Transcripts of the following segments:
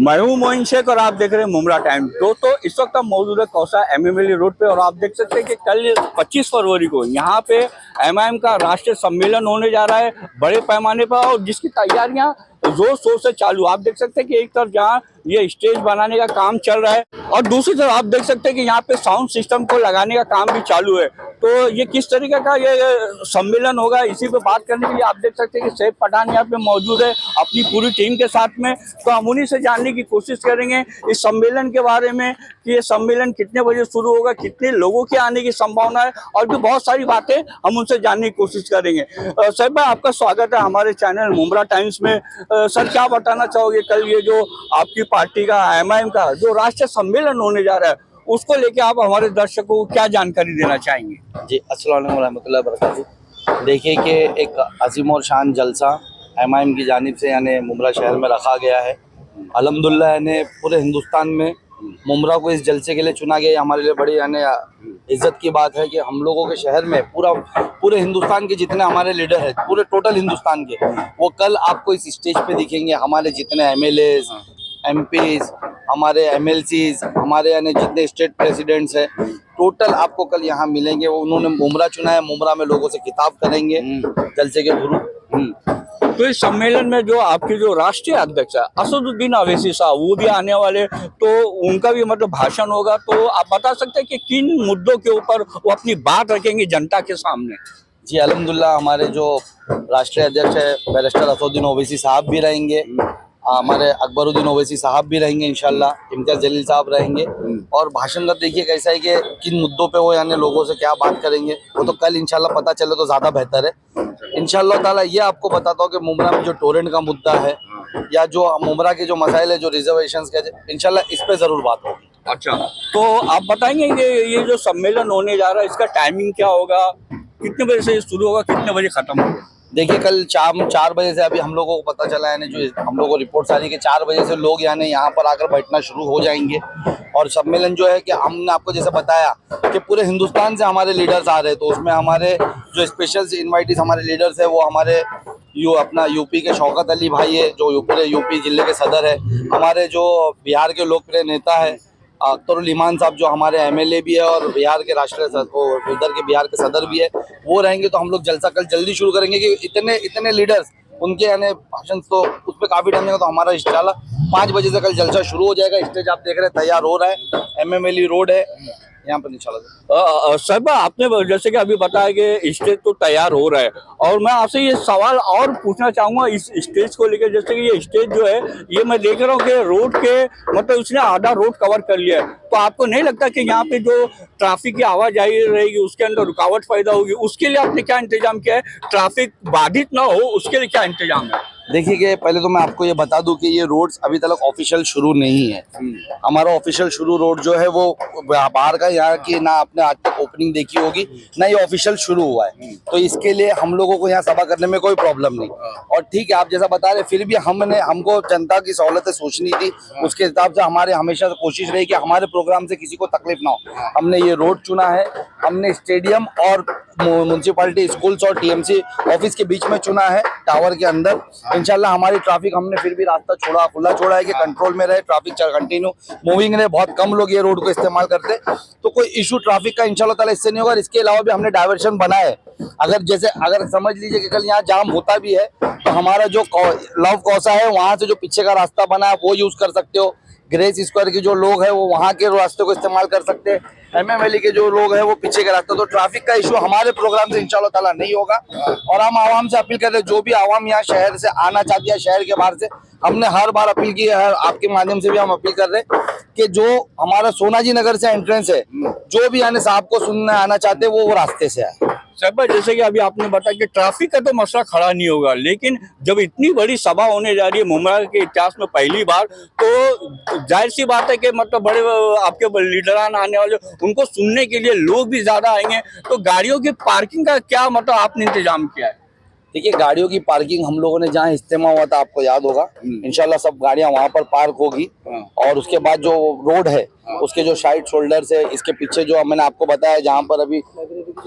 मैं हूं मोइन शेख और आप देख रहे हैं मुमरा टाइम। दोस्तों इस वक्त हम मौजूद है कौसा एमएमएलए रोड पे और आप देख सकते हैं कि कल 25 फरवरी को यहाँ पे एमआईएम का राष्ट्रीय सम्मेलन होने जा रहा है बड़े पैमाने पर, और जिसकी तैयारियां जोर शोर से चालू। आप देख सकते हैं कि एक तरफ जहाँ ये स्टेज बनाने का काम चल रहा है और दूसरी तरफ आप देख सकते हैं कि यहाँ पे साउंड सिस्टम को लगाने का काम भी चालू है। तो ये किस तरीके का ये सम्मेलन होगा, इसी पे बात करने के लिए आप देख सकते हैं कि सैफ पठान यहाँ पे मौजूद है अपनी पूरी टीम के साथ में। तो हम उन्हीं से जानने की कोशिश करेंगे इस सम्मेलन के बारे में कि ये सम्मेलन कितने बजे शुरू होगा, कितने लोगों के आने की संभावना है, और भी बहुत सारी बातें हम उनसे जानने की कोशिश करेंगे। सैफ भाई, आपका स्वागत है हमारे चैनल मुमरा टाइम्स में। सर, क्या बताना चाहोगे कल ये जो आपकी पार्टी का एमआईएम का जो राष्ट्रीय सम्मेलन होने जा रहा है उसको लेके आप हमारे दर्शकों को क्या जानकारी देना चाहेंगे? जी, अस्सलाम वालेकुम रहमतुल्लाहि व बरकातहू। देखिए कि एक अजीम और शान जलसा एमआईएम की जानिब से यानी मुमरा शहर में रखा गया है। अल्हम्दुलिल्लाह यानी पूरे हिंदुस्तान में मुमरा को इस जलसे के लिए चुना गया। हमारे लिए बड़ी यानी इज्जत की बात है कि हम लोगों के शहर में पूरे हिंदुस्तान के जितने हमारे लीडर हैं, पूरे टोटल हिंदुस्तान के, वो कल आपको इस स्टेज पे दिखेंगे। हमारे जितने एमएलएज, एमपीज, हमारे एमएलसीज, हमारे यानी जितने स्टेट प्रेसिडेंट्स हैं, टोटल आपको कल यहाँ मिलेंगे। उन्होंने मुमरा चुना है, मुमरा में लोगों से खिताब करेंगे जलसे के थ्रू। तो इस सम्मेलन में जो आपके जो राष्ट्रीय अध्यक्ष है असदुद्दीन अवैसी साहब, वो भी आने वाले, तो उनका भी मतलब भाषण होगा। तो आप बता सकते हैं कि किन मुद्दों के ऊपर वो अपनी बात रखेंगे जनता के सामने? जी, अल्हम्दुलिल्लाह हमारे जो राष्ट्रीय अध्यक्ष है बैरिस्टर असदुद्दीन ओवैसी साहब भी रहेंगे, हमारे अकबरुद्दीन ओवैसी साहब भी रहेंगे, इंशाल्लाह इम्तियाज जलील साहब रहेंगे। और भाषण का देखिए कैसा है कि किन मुद्दों पे वो यानी लोगों से क्या बात करेंगे वो तो कल इंशाल्लाह पता चले तो ज़्यादा बेहतर है। इंशाल्लाह ताला ये आपको बताता हूँ कि मुमरा में जो टोरेंट का मुद्दा है या जो मुमरा के जो मसाइल है, जो रिजर्वेशंस के, इंशाल्लाह इस पे ज़रूर बात होगी। अच्छा, तो आप बताएंगे कि ये जो सम्मेलन होने जा रहा है इसका टाइमिंग क्या होगा, कितने बजे से शुरू होगा, कितने बजे खत्म होगा? देखिए कल शाम 4 बजे से अभी हम लोगों को पता चला है, जो हम लोगों को रिपोर्ट आ रही है कि 4 बजे से लोग यानी यहाँ पर आकर बैठना शुरू हो जाएंगे। और सम्मेलन जो है कि हमने आपको जैसे बताया कि पूरे हिंदुस्तान से हमारे लीडर्स आ रहे हैं, तो उसमें हमारे जो स्पेशल इन्वाइटीज हमारे लीडर्स है वो हमारे अपना यूपी के शौकत अली भाई है, जो पूरे यूपी जिले के सदर है। हमारे जो बिहार के लोकप्रिय नेता है अख्तरुल ईमान साहब, जो हमारे एमएलए भी है और बिहार के राष्ट्रीय उधर के बिहार के सदर भी है, वो रहेंगे। तो हम लोग जलसा कल जल्दी शुरू करेंगे कि इतने लीडर्स उनके यानी भाषण, तो उस पर काफ़ी टाइम लगेगा। तो हमारा इंशाल्लाह 5 बजे से कल जलसा शुरू हो जाएगा। स्टेज आप देख रहे हैं तैयार हो रहा है, एमएमएलए रोड है यहाँ पर इंशाल्लाह। सर, आपने जैसे कि अभी बताया कि स्टेज तो तैयार हो रहा है, और मैं आपसे ये सवाल और पूछना चाहूँगा इस स्टेज को लेकर। जैसे कि ये स्टेज जो है ये मैं देख रहा हूँ कि रोड के मतलब उसने आधा रोड कवर कर लिया है, तो आपको नहीं लगता कि यहाँ पे जो ट्रैफिक की आवाजाही रहेगी उसके अंदर रुकावट पैदा होगी? उसके लिए आपने क्या इंतजाम किया है, ट्रैफिक बाधित ना हो उसके लिए क्या इंतजाम है? देखिए कि पहले तो मैं आपको ये बता दूं कि ये रोड्स अभी तक ऑफिशियल शुरू नहीं है। हमारा ऑफिशियल शुरू रोड जो है वो बाहर का, यहाँ की ना आपने आज तक ओपनिंग देखी होगी ना ये ऑफिशियल शुरू हुआ है। तो इसके लिए हम लोगों को यहाँ सभा करने में कोई प्रॉब्लम नहीं। और ठीक है, आप जैसा बता रहे, फिर भी हमको जनता की सहूलतें सोचनी थी, उसके हिसाब से हमारे हमेशा कोशिश रही कि हमारे प्रोग्राम से किसी को तकलीफ ना हो। हमने ये रोड चुना है, हमने स्टेडियम और म्यूनसिपालिटी स्कूल्स और टीएमसी ऑफिस के बीच में चुना है, टावर के अंदर। इंशाल्लाह हमारी ट्रैफिक हमने फिर भी रास्ता खुला छोड़ा है कि कंट्रोल में रहे, ट्रैफिक कंटिन्यू मूविंग रहे। बहुत कम लोग ये रोड को इस्तेमाल करते, तो कोई इशू ट्रैफिक का इंशाल्लाह ताला इससे नहीं होगा। इसके अलावा भी हमने डायवर्शन बनाए। अगर समझ लीजिए कि कल यहाँ जाम होता भी है तो हमारा जो लव कौसा है वहाँ से जो पीछे का रास्ता बना है वो यूज कर सकते हो। ग्रेस स्क्वायर के जो लोग हैं वो वहाँ के रास्ते को इस्तेमाल कर सकते हैं। एमएमएलए के जो लोग हैं वो पीछे का रास्ता। तो ट्रैफिक का इशू हमारे प्रोग्राम से इंशाल्लाह ताला नहीं होगा। और हम आवाम से अपील कर रहे हैं, जो भी आवाम यहाँ शहर से आना चाहती है, शहर के बाहर से, हमने हर बार अपील की है, आपके माध्यम से भी हम अपील कर रहे हैं कि जो हमारा सोनाजी नगर से एंट्रेंस है, जो भी यानी साहब को सुनने आना चाहते हैं वो रास्ते से आए। सर, जैसे कि अभी आपने बताया कि ट्रैफिक का तो मसला खड़ा नहीं होगा, लेकिन जब इतनी बड़ी सभा होने जा रही है मुमरा के इतिहास में पहली बार, तो जाहिर सी बात है कि मतलब बड़े आपके लीडरान आने वाले, उनको सुनने के लिए लोग भी ज्यादा आएंगे। तो गाड़ियों की पार्किंग का क्या मतलब आपने इंतजाम किया है? देखिए गाड़ियों की पार्किंग हम लोगों ने जहाँ इज्तिमा हुआ था, आपको याद होगा, इंशाल्लाह सब गाड़ियाँ वहाँ पर पार्क होगी। और उसके बाद जो रोड है उसके जो साइड शोल्डर्स है, इसके पीछे जो मैंने आपको बताया जहाँ पर अभी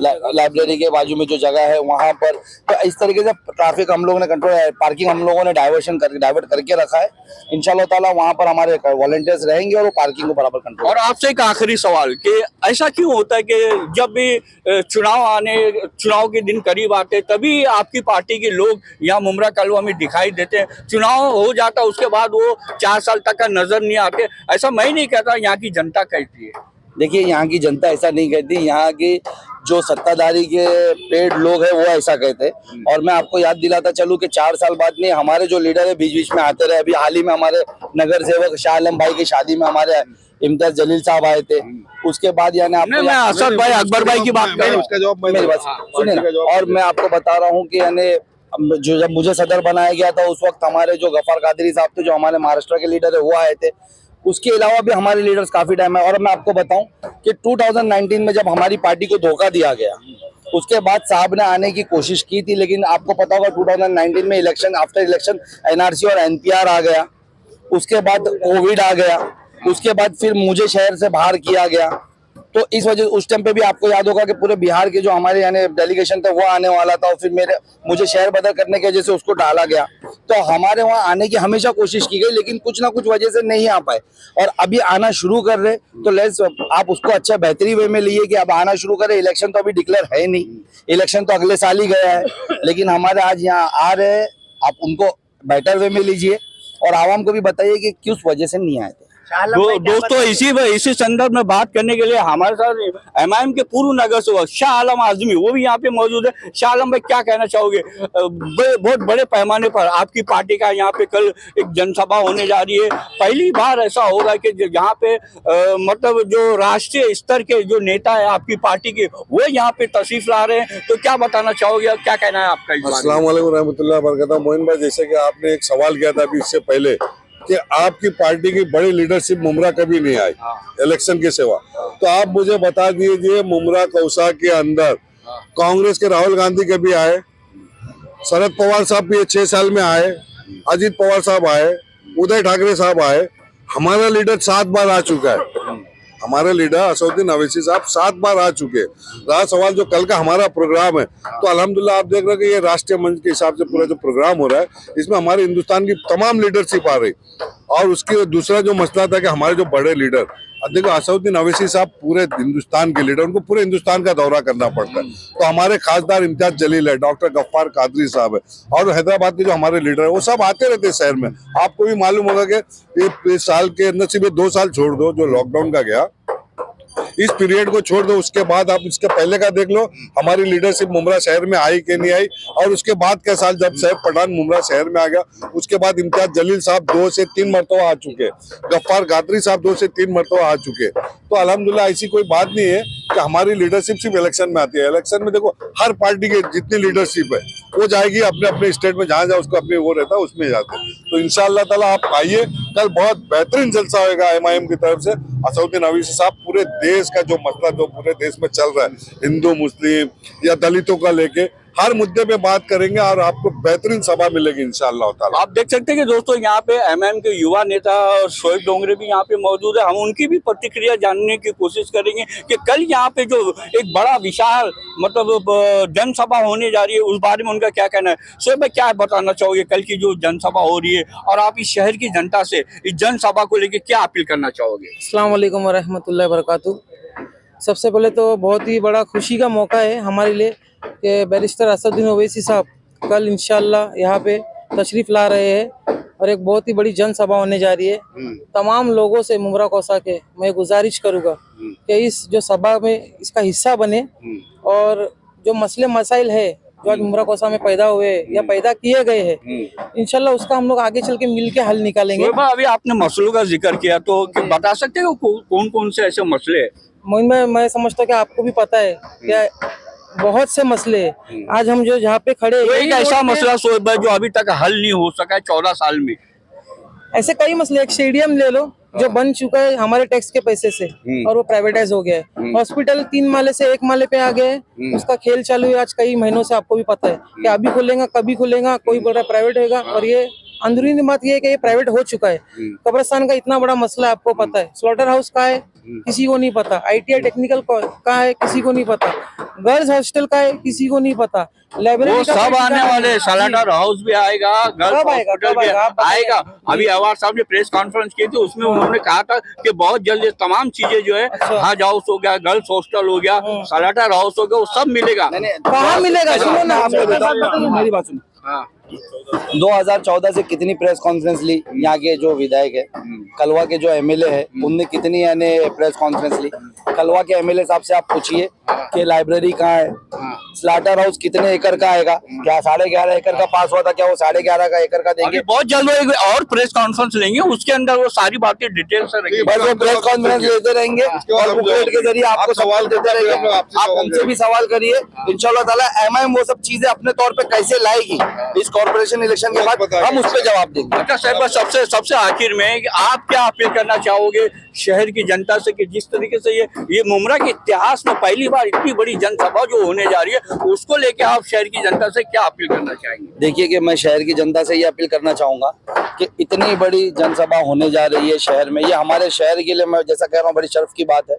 लाइब्रेरी के बाजू में जो जगह है वहाँ पर, तो इस तरीके से ट्रैफिक हम लोगों ने कंट्रोल, पार्किंग हम लोगों ने डाइवर्ट करके रखा है। इंशाल्लाह ताला वहाँ पर हमारे वॉलंटियर्स रहेंगे और वो पार्किंग को बराबर कंट्रोल। और आपसे एक आखिरी सवाल कि ऐसा क्यों होता है कि जब भी चुनाव के दिन करीब आते तभी आपकी पार्टी के लोग यहाँ मुमरा कलवा में दिखाई देते हैं, चुनाव हो जाता उसके बाद वो 4 साल तक का नजर नहीं आते? ऐसा मैं नहीं कहता, यहाँ की जनता कहती है। देखिए यहाँ की जनता ऐसा नहीं कहती, यहाँ की जो सत्ताधारी के पेड लोग हैं वो ऐसा कहते हैं। और मैं आपको याद दिलाता चलूं कि 4 साल बाद नहीं, हमारे जो लीडर है बीच बीच में आते रहे। अभी हाल ही में हमारे नगर सेवक शाह आलम भाई की शादी में हमारे इम्तियाज जलील साहब आए थे। उसके बाद यानी मैं असद भाई अकबर भाई की बात कर रहा हूं, उसका जवाब मेरी बात सुनिए ना। और मैं आपको बता रहा हूँ कि यानी जो जब मुझे सदर बनाया गया था उस वक्त हमारे जो गफ्फार कादरी साहब थे, जो हमारे महाराष्ट्र के लीडर है, वो आए थे। उसके अलावा भी हमारे लीडर्स काफी टाइम है। और मैं आपको बताऊं कि 2019 में जब हमारी पार्टी को धोखा दिया गया, उसके बाद साहब ने आने की कोशिश की थी, लेकिन आपको पता होगा 2019 में इलेक्शन, आफ्टर इलेक्शन एनआरसी और एनपीआर आ गया, उसके बाद कोविड आ गया, उसके बाद फिर मुझे शहर से बाहर किया गया। तो इस वजह उस टाइम पे भी आपको याद होगा कि पूरे बिहार के जो हमारे यानी डेलीगेशन था वो आने वाला था, और फिर मुझे शहर बदल करने की वजह से उसको टाला गया। तो हमारे वहाँ आने की हमेशा कोशिश की गई, लेकिन कुछ ना कुछ वजह से नहीं आ पाए। और अभी आना शुरू कर रहे, तो लेट्स आप उसको अच्छा बेहतरी वे में लिए कि अब आना शुरू करें। इलेक्शन तो अभी डिक्लेयर है नहीं, इलेक्शन तो अगले साल ही गया है, लेकिन हमारे आज यहाँ आ रहे, आप उनको बेटर वे में लीजिए और आवाम को भी बताइए कि किस वजह से नहीं आए थे। दोस्तों इसी संदर्भ में बात करने के लिए हमारे साथ एमआईएम के पूर्व नगर सेवक शाह आलम आजमी वो भी यहाँ पे मौजूद है। शाह आलम भाई, क्या कहना चाहोगे? बहुत बड़े पैमाने पर आपकी पार्टी का यहाँ पे कल एक जनसभा होने जा रही है। पहली बार ऐसा हो रहा है कि यहाँ पे मतलब जो राष्ट्रीय स्तर के जो नेता है आपकी पार्टी के, वो यहाँ पे तशरीफ ला रहे हैं, तो क्या बताना चाहोगे, क्या कहना है आपका? अस्सलाम वालेकुम रहमतुल्लाह बरकातहू। मोइन भाई, जैसे कि आपने एक सवाल किया था अभी इससे पहले कि आपकी पार्टी की बड़ी लीडरशिप मुमरा कभी नहीं आई इलेक्शन के सिवा, तो आप मुझे बता दीजिए मुमरा कौसा के अंदर कांग्रेस के राहुल गांधी कभी आए? शरद पवार साहब भी 6 साल में आए, अजीत पवार साहब आए, उदय ठाकरे साहब आए। हमारा लीडर 7 बार आ चुका है, हमारे लीडर असदुद्दीन अवैसी साहब 7 बार आ चुके हैं। रहा सवाल जो कल का हमारा प्रोग्राम है, तो अल्हम्दुलिल्लाह आप देख रहे हो कि ये राष्ट्रीय मंच के हिसाब से पूरा जो प्रोग्राम हो रहा है, इसमें हमारे हिंदुस्तान की तमाम लीडरशिप आ रही। और उसके दूसरा जो मसला था कि हमारे जो बड़े लीडर, देखो असदुद्दीन अवैसी साहब पूरे हिंदुस्तान के लीडर, उनको पूरे हिंदुस्तान का दौरा करना पड़ता है। तो हमारे खासदार इम्तियाज जलील है, डॉक्टर गफ्फार कादरी साहब है, और हैदराबाद के जो हमारे लीडर है वो सब आते रहते हैं शहर में। आपको भी मालूम होगा कि इस साल के अंदर सिर्फ 2 साल छोड़ दो जो लॉकडाउन का गया, इस पीरियड को छोड़ दो, उसके बाद आप इसके पहले का देख लो हमारी लीडरशिप मुमरा शहर में आई कि नहीं आई। और उसके बाद के साल जब साहब पठान मुमरा शहर में आ गया, उसके बाद इम्तियाज जलील साहब 2 से 3 मरतबा आ चुके, गफ्फार कादरी साहब 2 से 3 मरतबा आ चुके। तो अल्हम्दुलिल्लाह ऐसी कोई बात नहीं है कि हमारी लीडरशिप सिर्फ इलेक्शन में आती है। इलेक्शन में देखो हर पार्टी के जितनी लीडरशिप है वो जाएगी अपने अपने स्टेट में, जहाँ जहाँ उसको अपने वो रहता है उसमें जाते हैं। तो इंशाअल्लाह ताला आप आइए, कल बहुत बेहतरीन जलसा होगा एमआईएम की तरफ से। असदुद्दीन अवैसी साहब पूरे देश का जो मसला जो पूरे देश में चल रहा है, हिंदू मुस्लिम या दलितों का लेके हर मुद्दे पे बात करेंगे और आपको बेहतरीन सभा मिलेगी इंशाअल्लाह ताला। आप देख सकते हैं कि दोस्तों यहाँ पे एमआईएम के युवा नेता और शोएब डोंगरे भी यहाँ पे मौजूद है। हम उनकी भी प्रतिक्रिया जानने की कोशिश करेंगे कि कल यहाँ पे जो एक बड़ा विशाल मतलब जनसभा होने जा रही है उस बारे में उनका क्या कहना है। शोएब भाई, क्या बताना चाहोगे कल की जो जनसभा हो रही है, और आप इस शहर की जनता से इस जनसभा को लेकर क्या अपील करना चाहोगे? अस्सलाम वालेकुम वरहमतुल्लाहि वबरकातुहू। सबसे पहले तो बहुत ही बड़ा खुशी का मौका है हमारे लिए कि बैरिस्टर असदुद्दीन ओवैसी साहब कल इंशाल्लाह यहाँ पे तशरीफ ला रहे हैं और एक बहुत ही बड़ी जनसभा होने जा रही है। तमाम लोगों से मुमरा कौसा के मैं गुजारिश करूँगा कि इस जो सभा में इसका हिस्सा बने और जो मसले मसाइल है जो आज मुमरा कौसा में पैदा हुए या पैदा किए गए हैं, इंशाल्लाह उसका हम लोग आगे चल के मिल के हल निकालेंगे। अभी आपने मसलों का जिक्र किया, तो बता सकते हो कौन कौन से ऐसे मसले हैं? मोइन में मैं समझता हूँ कि आपको भी पता है कि बहुत से मसले हैं। आज हम जो जहाँ पे खड़े एक ऐसा मसला शोएब भाई जो अभी तक हल नहीं हो सका है 14 साल में, ऐसे कई मसले। एक स्टेडियम ले लो जो बन चुका है हमारे टैक्स के पैसे से और वो प्राइवेटाइज हो गया है। हॉस्पिटल 3 माले से 1 माले पे आ गए, उसका खेल चालू है आज कई महीनों से। आपको भी पता है कि अभी खुलेगा कभी खुलेगा, कोई बोल रहा है प्राइवेट होगा, और ये अंदरूनी बात ये है कि ये प्राइवेट हो चुका है। कब्रिस्तान का इतना बड़ा मसला है, आपको पता है। स्लॉटर हाउस का है, किसी को नहीं पता। ITI टेक्निकल का है, किसी को नहीं पता। गर्ल्स हॉस्टल का है, किसी को नहीं पता। लाइब्रेरी वो का सब किसी आने का वाले नहीं। सलाटर हाउस भी आएगा, गर्ल्स कब आएगा, हॉस्पिटल कब भी आएगा, आप बताइए। आएगा। अभी अवार साहब ने प्रेस कॉन्फ्रेंस की थी, उसमें उन्होंने कहा था कि बहुत जल्द ये तमाम चीजें जो है, अच्छा। हज हाउस हो गया, गर्ल्स हॉस्टल हो गया, सलाटर हाउस हो गया, वो सब मिलेगा। कहाँ मिलेगा? सुनो ना, आपको बताऊं, मेरी बात सुनो। हाँ 2014 से कितनी प्रेस कॉन्फ्रेंस ली यहाँ के जो विधायक है, कलवा के जो MLA है, उनने कितनी यानी प्रेस कॉन्फ्रेंस ली। कलवा के MLA साहब से आप पूछिए कि लाइब्रेरी कहाँ है, स्लाटर हाउस कितने एकड़ का आएगा, क्या 11.5 एकड़ का पास हुआ था, क्या वो 11.5 का एकड़ का अभी देंगे। बहुत जल्द वो एक और प्रेस कॉन्फ्रेंस लेंगे, उसके अंदर वो सारी बातें डिटेल से रहेंगी। बस वो प्रेस कॉन्फ्रेंस लेते रहेंगे और बुकलेट के जरिए आपको सवाल देते रहेंगे। आप उनसे भी सवाल करिए, इंशाल्लाह ताला MIM वो सब चीजें अपने तौर पे कैसे लाएगी इस कॉर्पोरेशन इलेक्शन के बाद, हम उस पर जवाब देंगे। अच्छा साहब, बस सबसे आखिर में कि आप क्या अपील करना चाहोगे शहर की जनता से कि जिस तरीके से ये मुमरा के इतिहास में पहली बार इतनी बड़ी जनसभा जो होने जा रही है, उसको लेके आप शहर की जनता से क्या अपील करना चाहेंगे? देखिए कि मैं शहर की जनता से ये अपील करना चाहूंगा कि इतनी बड़ी जनसभा होने जा रही है शहर में, ये हमारे शहर के लिए, मैं जैसा कह रहा हूँ, बड़ी शर्फ की बात है।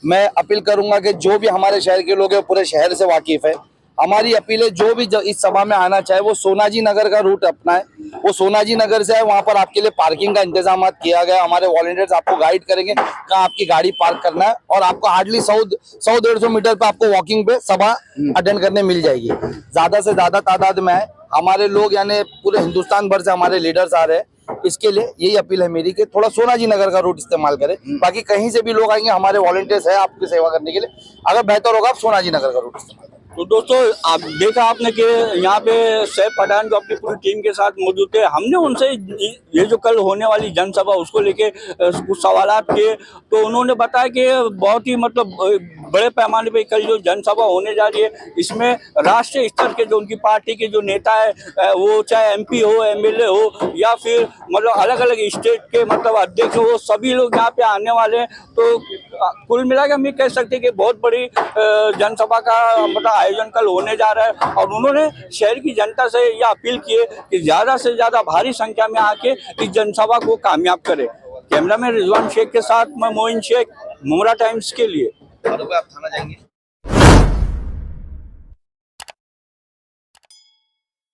मैं अपील करूंगा कि जो भी हमारे शहर के लोग हैं पूरे शहर से वाकिफ है। हमारी अपील है जो भी इस सभा में आना चाहे वो सोनाजी नगर का रूट अपनाए, वो सोनाजी नगर से है, वहाँ पर आपके लिए पार्किंग का इंतजाम किया गया। हमारे वॉलंटियर्स आपको गाइड करेंगे कहाँ आपकी गाड़ी पार्क करना है, और आपको हार्डली 100-150 मीटर पे आपको वॉकिंग पे सभा अटेंड करने मिल जाएगी। ज्यादा से ज्यादा तादाद में है हमारे लोग, यानी पूरे हिंदुस्तान भर से हमारे लीडर्स आ रहे हैं। इसके लिए यही अपील है मेरी कि थोड़ा सोनाजी नगर का रूट इस्तेमाल करें। बाकी कहीं से भी लोग आएंगे, हमारे वॉलंटियर्स है आपकी सेवा करने के लिए। अगर बेहतर होगा आप सोनाजी नगर का रूट इस्तेमाल करें। तो दोस्तों, आप देखा आपने कि यहाँ पे सैफ पठान जो अपनी पूरी टीम के साथ मौजूद थे, हमने उनसे ये जो कल होने वाली जनसभा उसको लेके कुछ सवालात किए, तो उन्होंने बताया कि बहुत ही मतलब बड़े पैमाने पे कल जो जनसभा होने जा रही है, इसमें राष्ट्रीय स्तर के जो उनकी पार्टी के जो नेता है, वो चाहे MP हो, MLA हो, या फिर मतलब अलग अलग स्टेट के मतलब अध्यक्ष हो, वो सभी लोग यहाँ पे आने वाले हैं। तो कुल मिला के हम ये कह सकते हैं कि बहुत बड़ी जनसभा का मतलब आयोजन कल होने जा रहा है। और उन्होंने शहर की जनता से ये अपील की है कि ज्यादा से ज्यादा भारी संख्या में आके इस जनसभा को कामयाब करे। कैमरामैन रिजवान शेख के साथ मैं मोइन शेख, मुमरा टाइम्स के लिए। आप थाना जाएंगे।